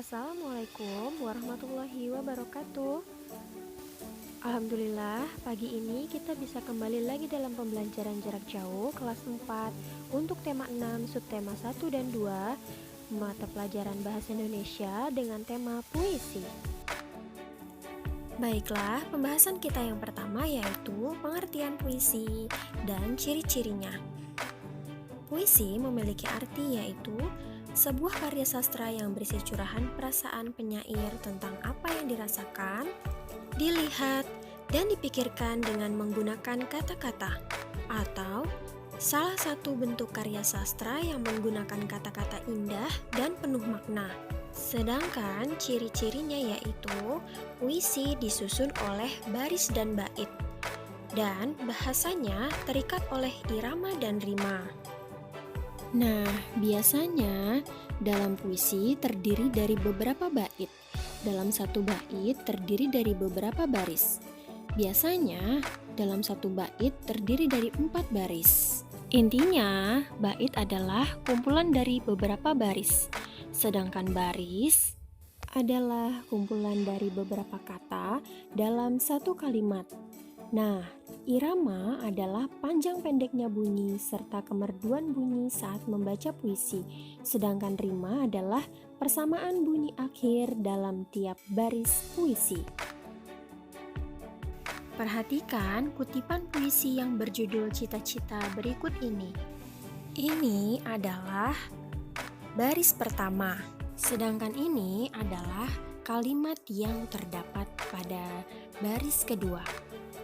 Assalamualaikum warahmatullahi wabarakatuh. Alhamdulillah, pagi ini kita bisa kembali lagi dalam pembelajaran jarak jauh kelas 4 untuk tema 6, subtema 1 dan 2, mata pelajaran bahasa Indonesia dengan tema puisi. Baiklah, pembahasan kita yang pertama yaitu pengertian puisi dan ciri-cirinya. Puisi memiliki arti yaitu sebuah karya sastra yang berisi curahan perasaan penyair tentang apa yang dirasakan, dilihat, dan dipikirkan dengan menggunakan kata-kata, atau salah satu bentuk karya sastra yang menggunakan kata-kata indah dan penuh makna. Sedangkan ciri-cirinya yaitu puisi disusun oleh baris dan bait, dan bahasanya terikat oleh irama dan rima. Nah, biasanya dalam puisi terdiri dari beberapa bait. Dalam satu bait terdiri dari beberapa baris. Biasanya dalam satu bait terdiri dari 4 baris. Intinya, bait adalah kumpulan dari beberapa baris. Sedangkan baris adalah kumpulan dari beberapa kata dalam satu kalimat. Nah, irama adalah panjang pendeknya bunyi serta kemerduan bunyi saat membaca puisi, sedangkan rima adalah persamaan bunyi akhir dalam tiap baris puisi. Perhatikan kutipan puisi yang berjudul Cita-Cita berikut ini. Ini adalah baris pertama, sedangkan ini adalah kalimat yang terdapat pada baris kedua.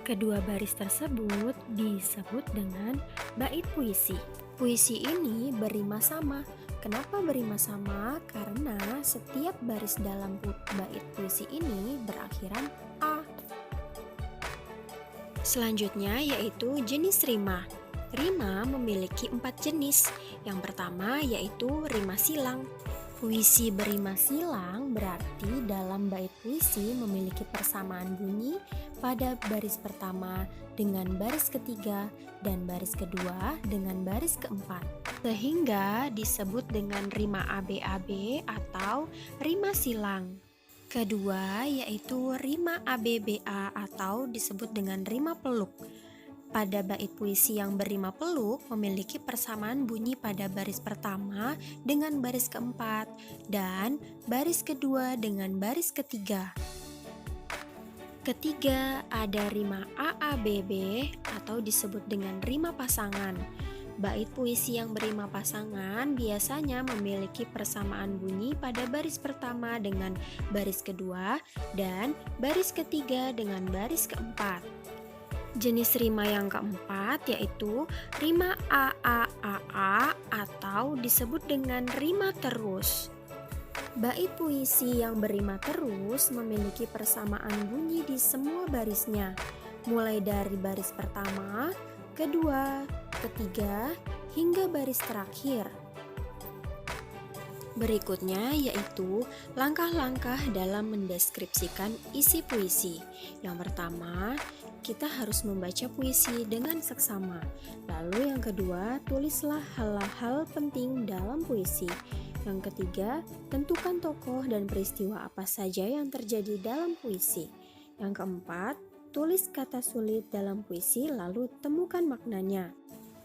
Kedua baris tersebut disebut dengan bait puisi. Puisi ini berima sama. Kenapa berima sama? Karena setiap baris dalam bait puisi ini berakhiran A. Selanjutnya yaitu jenis rima. Rima memiliki 4 jenis. Yang pertama yaitu rima silang. Puisi berima silang berarti dalam bait puisi memiliki persamaan bunyi pada baris pertama dengan baris ketiga dan baris kedua dengan baris keempat, sehingga disebut dengan rima ABAB atau rima silang. Kedua yaitu rima ABBA atau disebut dengan rima peluk. Pada bait puisi yang berrima peluk memiliki persamaan bunyi pada baris pertama dengan baris keempat dan baris kedua dengan baris ketiga. Ketiga ada rima AABB atau disebut dengan rima pasangan. Bait puisi yang berrima pasangan biasanya memiliki persamaan bunyi pada baris pertama dengan baris kedua dan baris ketiga dengan baris keempat. Jenis rima yang keempat yaitu rima AAAA atau disebut dengan rima terus. Bait puisi yang berrima terus memiliki persamaan bunyi di semua barisnya, mulai dari baris pertama, kedua, ketiga, hingga baris terakhir. Berikutnya yaitu langkah-langkah dalam mendeskripsikan isi puisi. Yang pertama, kita harus membaca puisi dengan seksama. Lalu yang kedua, tulislah hal-hal penting dalam puisi. Yang ketiga, tentukan tokoh dan peristiwa apa saja yang terjadi dalam puisi. Yang keempat, tulis kata sulit dalam puisi lalu temukan maknanya.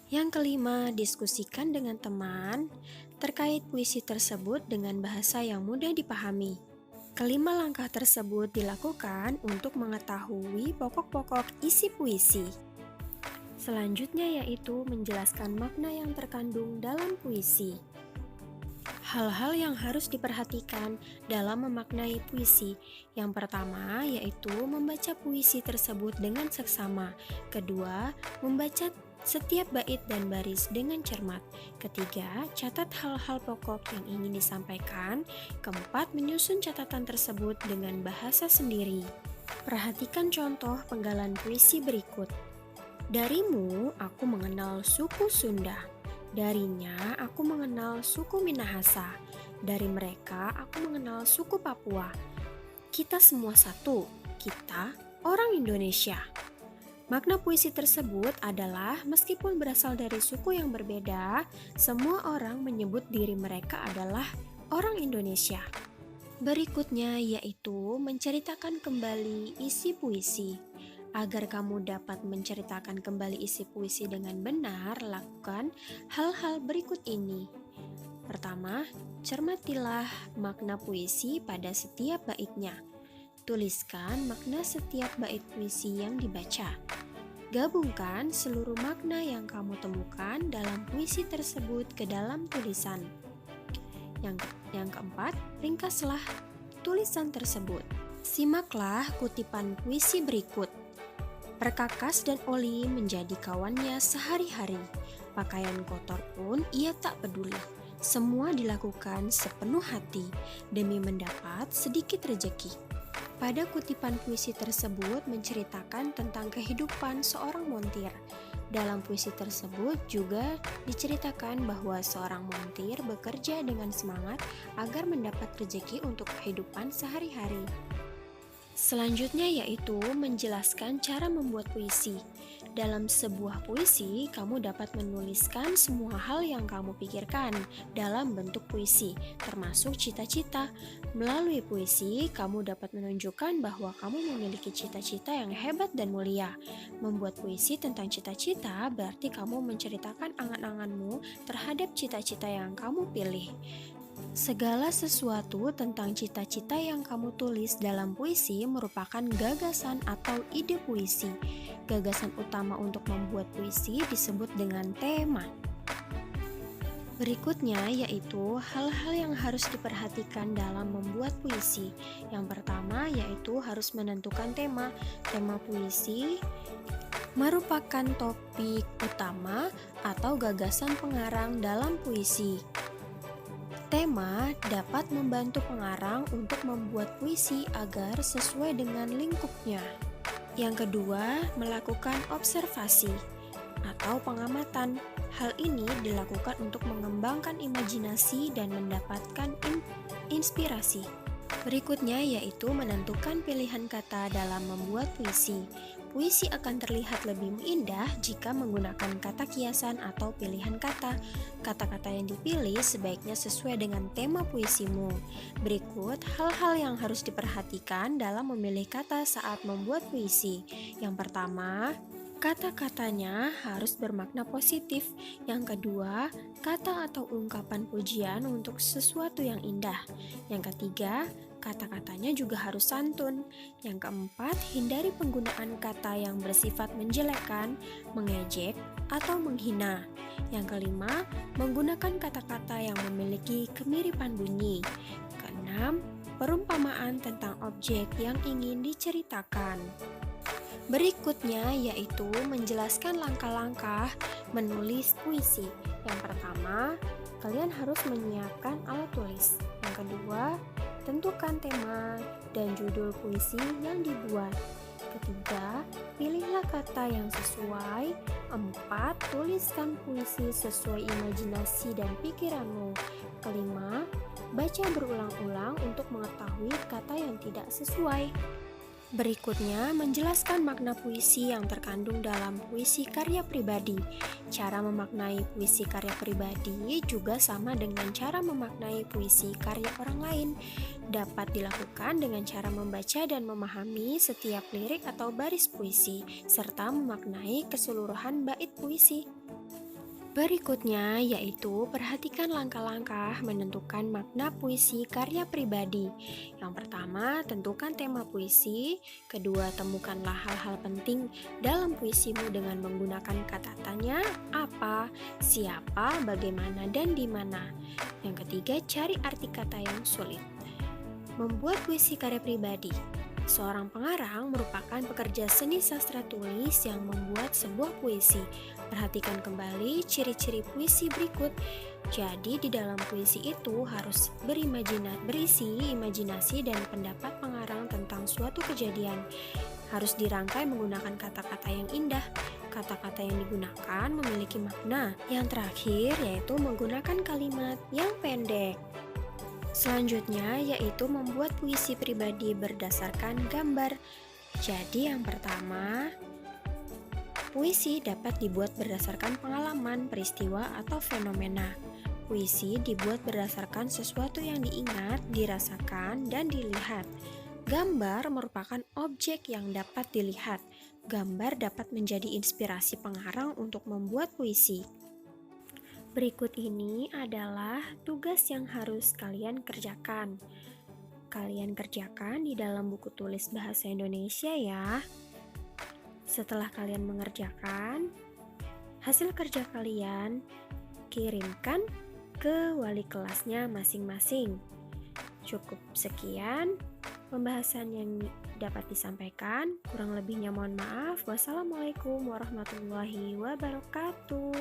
Yang kelima, diskusikan dengan teman terkait puisi tersebut dengan bahasa yang mudah dipahami. Kelima langkah tersebut dilakukan untuk mengetahui pokok-pokok isi puisi. Selanjutnya yaitu menjelaskan makna yang terkandung dalam puisi. Hal-hal yang harus diperhatikan dalam memaknai puisi. Yang pertama yaitu membaca puisi tersebut dengan seksama. Kedua, membaca setiap bait dan baris dengan cermat. Ketiga, catat hal-hal pokok yang ingin disampaikan. Keempat, menyusun catatan tersebut dengan bahasa sendiri. Perhatikan contoh penggalan puisi berikut. Darimu aku mengenal suku Sunda. Darinya aku mengenal suku Minahasa. Dari mereka aku mengenal suku Papua. Kita semua satu. Kita orang Indonesia. Makna puisi tersebut adalah meskipun berasal dari suku yang berbeda, semua orang menyebut diri mereka adalah orang Indonesia. Berikutnya yaitu menceritakan kembali isi puisi. Agar kamu dapat menceritakan kembali isi puisi dengan benar, lakukan hal-hal berikut ini. Pertama, cermatilah makna puisi pada setiap baitnya. Tuliskan makna setiap bait puisi yang dibaca. Gabungkan seluruh makna yang kamu temukan dalam puisi tersebut ke dalam tulisan. Yang keempat, ringkaslah tulisan tersebut. Simaklah kutipan puisi berikut. Perkakas dan oli menjadi kawannya sehari-hari. Pakaian kotor pun ia tak peduli. Semua dilakukan sepenuh hati demi mendapat sedikit rejeki. Pada kutipan puisi tersebut menceritakan tentang kehidupan seorang montir. Dalam puisi tersebut juga diceritakan bahwa seorang montir bekerja dengan semangat agar mendapat rejeki untuk kehidupan sehari-hari. Selanjutnya yaitu menjelaskan cara membuat puisi. Dalam sebuah puisi, kamu dapat menuliskan semua hal yang kamu pikirkan dalam bentuk puisi, termasuk cita-cita. Melalui puisi, kamu dapat menunjukkan bahwa kamu memiliki cita-cita yang hebat dan mulia. Membuat puisi tentang cita-cita berarti kamu menceritakan angan-anganmu terhadap cita-cita yang kamu pilih. Segala sesuatu tentang cita-cita yang kamu tulis dalam puisi merupakan gagasan atau ide puisi. Gagasan utama untuk membuat puisi disebut dengan tema. Berikutnya yaitu hal-hal yang harus diperhatikan dalam membuat puisi. Yang pertama yaitu harus menentukan tema. Tema puisi merupakan topik utama atau gagasan pengarang dalam puisi. Tema dapat membantu pengarang untuk membuat puisi agar sesuai dengan lingkupnya. Yang kedua, melakukan observasi atau pengamatan. Hal ini dilakukan untuk mengembangkan imajinasi dan mendapatkan inspirasi. Berikutnya yaitu menentukan pilihan kata dalam membuat puisi. Puisi akan terlihat lebih indah jika menggunakan kata kiasan atau pilihan kata. Kata-kata yang dipilih sebaiknya sesuai dengan tema puisimu. Berikut hal-hal yang harus diperhatikan dalam memilih kata saat membuat puisi. Yang pertama, kata-katanya harus bermakna positif. Yang kedua, kata atau ungkapan pujian untuk sesuatu yang indah. Yang ketiga, kata-katanya juga harus santun. Yang keempat, hindari penggunaan kata yang bersifat menjelekkan, mengejek, atau menghina. Yang kelima, menggunakan kata-kata yang memiliki kemiripan bunyi. Keenam, perumpamaan tentang objek yang ingin diceritakan. Berikutnya yaitu menjelaskan langkah-langkah menulis puisi. Yang pertama, kalian harus menyiapkan alat tulis. Yang kedua, tentukan tema dan judul puisi yang dibuat. Ketiga, pilihlah kata yang sesuai. 4. Tuliskan puisi sesuai imajinasi dan pikiranmu. Kelima, baca berulang-ulang untuk mengetahui kata yang tidak sesuai. Berikutnya, menjelaskan makna puisi yang terkandung dalam puisi karya pribadi. Cara memaknai puisi karya pribadi juga sama dengan cara memaknai puisi karya orang lain. Dapat dilakukan dengan cara membaca dan memahami setiap lirik atau baris puisi, serta memaknai keseluruhan bait puisi. Berikutnya yaitu perhatikan langkah-langkah menentukan makna puisi karya pribadi. Yang pertama, tentukan tema puisi. Kedua, temukanlah hal-hal penting dalam puisimu dengan menggunakan kata tanya, apa, siapa, bagaimana, dan di mana. Yang ketiga, cari arti kata yang sulit. Membuat puisi karya pribadi. Seorang pengarang merupakan pekerja seni sastra tulis yang membuat sebuah puisi. Perhatikan kembali ciri-ciri puisi berikut. Jadi di dalam puisi itu harus berisi imajinasi dan pendapat pengarang tentang suatu kejadian. Harus dirangkai menggunakan kata-kata yang indah. Kata-kata yang digunakan memiliki makna. Yang terakhir yaitu menggunakan kalimat yang pendek. Selanjutnya yaitu membuat puisi pribadi berdasarkan gambar. Jadi yang pertama, puisi dapat dibuat berdasarkan pengalaman, peristiwa, atau fenomena. Puisi dibuat berdasarkan sesuatu yang diingat, dirasakan, dan dilihat. Gambar merupakan objek yang dapat dilihat. Gambar dapat menjadi inspirasi pengarang untuk membuat puisi. Berikut ini adalah tugas yang harus kalian kerjakan. Kalian kerjakan di dalam buku tulis bahasa Indonesia ya. Setelah kalian mengerjakan, hasil kerja kalian kirimkan ke wali kelasnya masing-masing. Cukup sekian pembahasan yang dapat disampaikan. Kurang lebihnya mohon maaf. Wassalamualaikum warahmatullahi wabarakatuh.